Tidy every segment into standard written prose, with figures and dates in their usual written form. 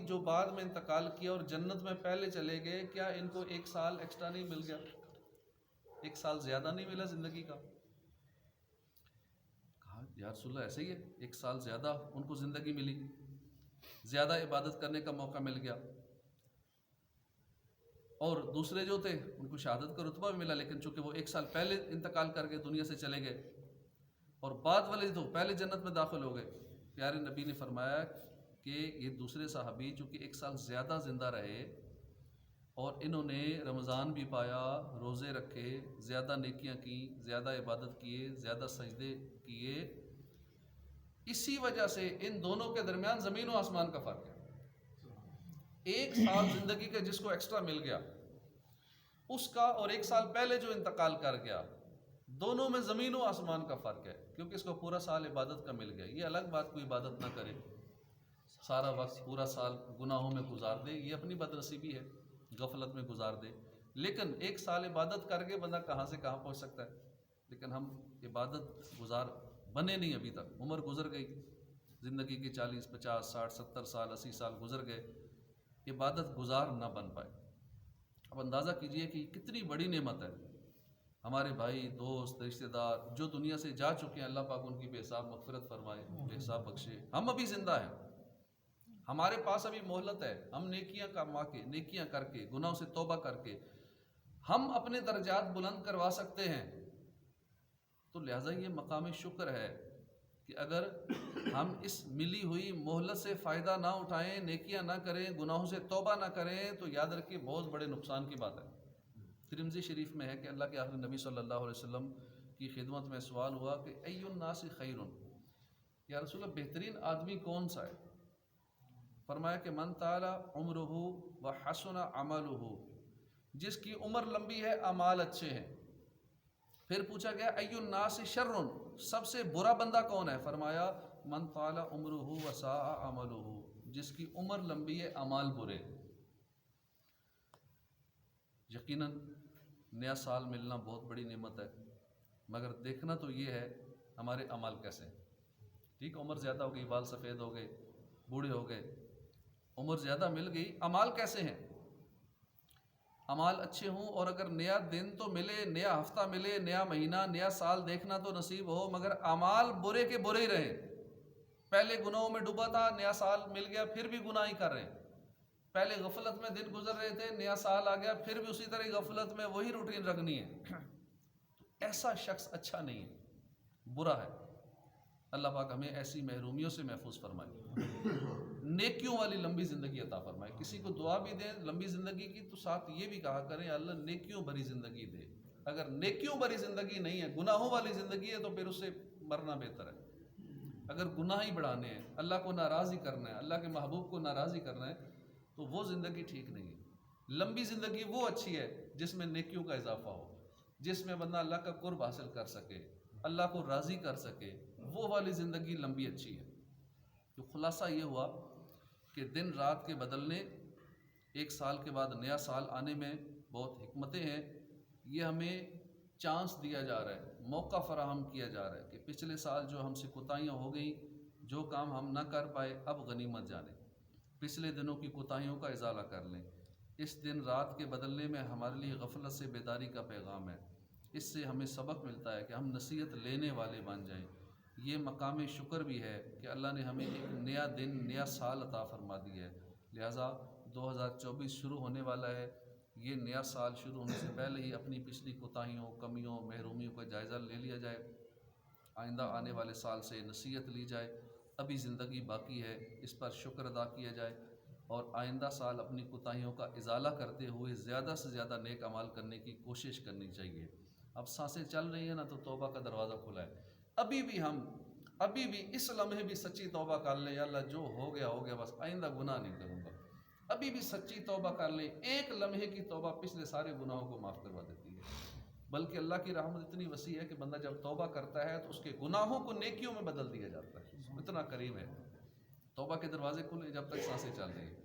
جو بعد میں انتقال کیا اور جنت میں پہلے چلے گئے، کیا ان کو 1 سال ایکسٹرا نہیں مل گیا؟ 1 سال زیادہ نہیں ملا زندگی کا؟ کہا یا رسول اللہ ایسے ہی ہے، 1 سال زیادہ ان کو زندگی ملی، زیادہ عبادت کرنے کا موقع مل گیا. اور دوسرے جو تھے ان کو شہادت کا رتبہ بھی ملا، لیکن چونکہ وہ 1 سال پہلے انتقال کر گئے، دنیا سے چلے گئے، اور بعد والے تو پہلے جنت میں داخل ہو گئے. پیارے نبی نے فرمایا کہ یہ دوسرے صحابی چونکہ 1 سال زیادہ زندہ رہے اور انہوں نے رمضان بھی پایا، روزے رکھے، زیادہ نیکیاں کی، زیادہ عبادت کیے، زیادہ سجدے کیے، اسی وجہ سے ان دونوں کے درمیان زمین و آسمان کا فرق ہے. 1 سال زندگی کا جس کو ایکسٹرا مل گیا اس کا، اور 1 سال پہلے جو انتقال کر گیا، دونوں میں زمین و آسمان کا فرق ہے. کیونکہ اس کو پورا سال عبادت کا مل گیا. یہ الگ بات کوئی عبادت نہ کرے، سارا وقت پورا سال گناہوں میں گزار دے، یہ اپنی بدنصیبی ہے، غفلت میں گزار دے. لیکن 1 سال عبادت کر کے بندہ کہاں سے کہاں پہنچ سکتا ہے. لیکن ہم عبادت گزار بنے نہیں، ابھی تک عمر گزر گئی، زندگی کے 40 50 60 70 سال 80 سال گزر گئے، عبادت گزار نہ بن پائے. اب اندازہ کیجئے کہ کتنی بڑی نعمت ہے. ہمارے بھائی دوست رشتہ دار جو دنیا سے جا چکے ہیں، اللہ پاک ان کی بے حساب مغفرت فرمائے، بے حساب بخشے. ہم ابھی زندہ ہیں، ہمارے پاس ابھی مہلت ہے. ہم نیکیاں کما کے، نیکیاں کر کے، گناہوں سے توبہ کر کے ہم اپنے درجات بلند کروا سکتے ہیں. تو لہٰذا یہ مقام شکر ہے کہ اگر ہم اس ملی ہوئی مہلت سے فائدہ نہ اٹھائیں، نیکیاں نہ کریں، گناہوں سے توبہ نہ کریں، تو یاد رکھیے بہت بڑے نقصان کی بات ہے. ترمذی شریف میں ہے کہ اللہ کے آخری نبی صلی اللہ علیہ وسلم کی خدمت میں سوال ہوا کہ ای الناس خیر، یا رسول اللہ بہترین آدمی کون سا ہے؟ فرمایا کہ من طال عمرہ وحسن عملہ، جس کی عمر لمبی ہے، اعمال اچھے ہیں. پھر پوچھا گیا ای الناس شر، سب سے برا بندہ کون ہے؟ فرمایا من طال عمرہ وساء عملہ، جس کی عمر لمبی ہے، اعمال برے. یقیناً نیا سال ملنا بہت بڑی نعمت ہے، مگر دیکھنا تو یہ ہے ہمارے اعمال کیسے ہیں. ٹھیک، عمر زیادہ ہو گئی، بال سفید ہو گئے، بوڑھے ہو گئے، عمر زیادہ مل گئی، اعمال کیسے ہیں؟ اعمال اچھے ہوں، اور اگر نیا دن تو ملے، نیا ہفتہ ملے، نیا مہینہ، نیا سال دیکھنا تو نصیب ہو، مگر اعمال برے کے برے ہی رہے. پہلے گناہوں میں ڈوبا تھا، نیا سال مل گیا پھر بھی گناہ ہی کر رہے ہیں. پہلے غفلت میں دن گزر رہے تھے، نیا سال آ گیا پھر بھی اسی طرح غفلت میں وہی روٹین رکھنی ہے. ایسا شخص اچھا نہیں ہے، برا ہے. اللہ پاک ہمیں ایسی محرومیوں سے محفوظ فرمائے، نیکیوں والی لمبی زندگی عطا فرمائے. کسی کو دعا بھی دیں لمبی زندگی کی تو ساتھ یہ بھی کہا کریں اللہ نیکیوں بھری زندگی دے. اگر نیکیوں بھری زندگی نہیں ہے، گناہوں والی زندگی ہے، تو پھر اس سے مرنا بہتر ہے. اگر گناہ ہی بڑھانے ہیں، اللہ کو ناراض ہی کرنا ہے، اللہ کے محبوب کو ناراض ہی کرنا ہے، تو وہ زندگی ٹھیک نہیں ہے. لمبی زندگی وہ اچھی ہے جس میں نیکیوں کا اضافہ ہو، جس میں بندہ اللہ کا قرب حاصل کر سکے، اللہ کو راضی کر سکے، وہ والی زندگی لمبی اچھی ہے. تو خلاصہ یہ ہوا کہ دن رات کے بدلنے، 1 سال کے بعد نیا سال آنے میں بہت حکمتیں ہیں. یہ ہمیں چانس دیا جا رہا ہے، موقع فراہم کیا جا رہا ہے کہ پچھلے سال جو ہم سے کوتاہیاں ہو گئیں، جو کام ہم نہ کر پائے، اب غنیمت جانیں، پچھلے دنوں کی کوتاہیوں کا ازالہ کر لیں. اس دن رات کے بدلنے میں ہمارے لیے غفلت سے بیداری کا پیغام ہے. اس سے ہمیں سبق ملتا ہے کہ ہم نصیحت لینے والے بن جائیں. یہ مقام شکر بھی ہے کہ اللہ نے ہمیں ایک نیا دن، نیا سال عطا فرما دیا ہے. لہٰذا 2024 شروع ہونے والا ہے، یہ نیا سال شروع ہونے سے پہلے ہی اپنی پچھلی کوتاہیوں، کمیوں، محرومیوں کا جائزہ لے لیا جائے. آئندہ آنے والے سال سے نصیحت لی جائے. ابھی زندگی باقی ہے، اس پر شکر ادا کیا جائے، اور آئندہ سال اپنی کوتاہیوں کا ازالہ کرتے ہوئے زیادہ سے زیادہ نیک اعمال کرنے کی کوشش کرنی چاہیے. اب سانسیں چل رہی ہیں نا، تو توبہ کا دروازہ کھلا ہے. ابھی بھی اس لمحے بھی سچی توبہ کر لیں، یا اللہ جو ہو گیا بس آئندہ گناہ نہیں کروں گا. ابھی بھی سچی توبہ کر لیں. ایک لمحے کی توبہ پچھلے سارے گناہوں کو معاف کروا دیتی ہے. بلکہ اللہ کی رحمت اتنی وسیع ہے کہ بندہ جب توبہ کرتا ہے تو اس کے گناہوں کو نیکیوں میں بدل دیا جاتا ہے. اتنا کریم ہے. توبہ کے دروازے کھلے جب تک سانسیں چل رہی ہیں.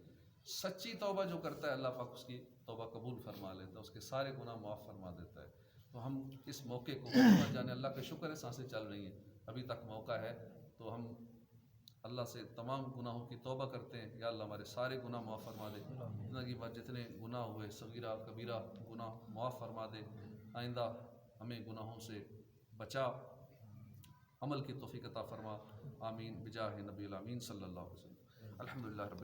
سچی توبہ جو کرتا ہے اللہ پاک اس کی توبہ قبول فرما لیتا ہے، اس کے سارے گناہ معاف فرما دیتا ہے. تو ہم اس موقع کو جانے، اللہ کا شکر ہے سانسیں چل رہی ہیں، ابھی تک موقع ہے، تو ہم اللہ سے تمام گناہوں کی توبہ کرتے ہیں، یا اللہ ہمارے سارے گناہ معاف فرما دے، زندگی بھر جتنے گناہ ہوئے صغیرہ کبیرہ گناہ معاف فرما دے، آئندہ ہمیں گناہوں سے بچا، عمل کی توفیق عطا فرما، آمین بجاہ نبی الامین صلی اللہ علیہ وسلم۔ الحمدللہ رب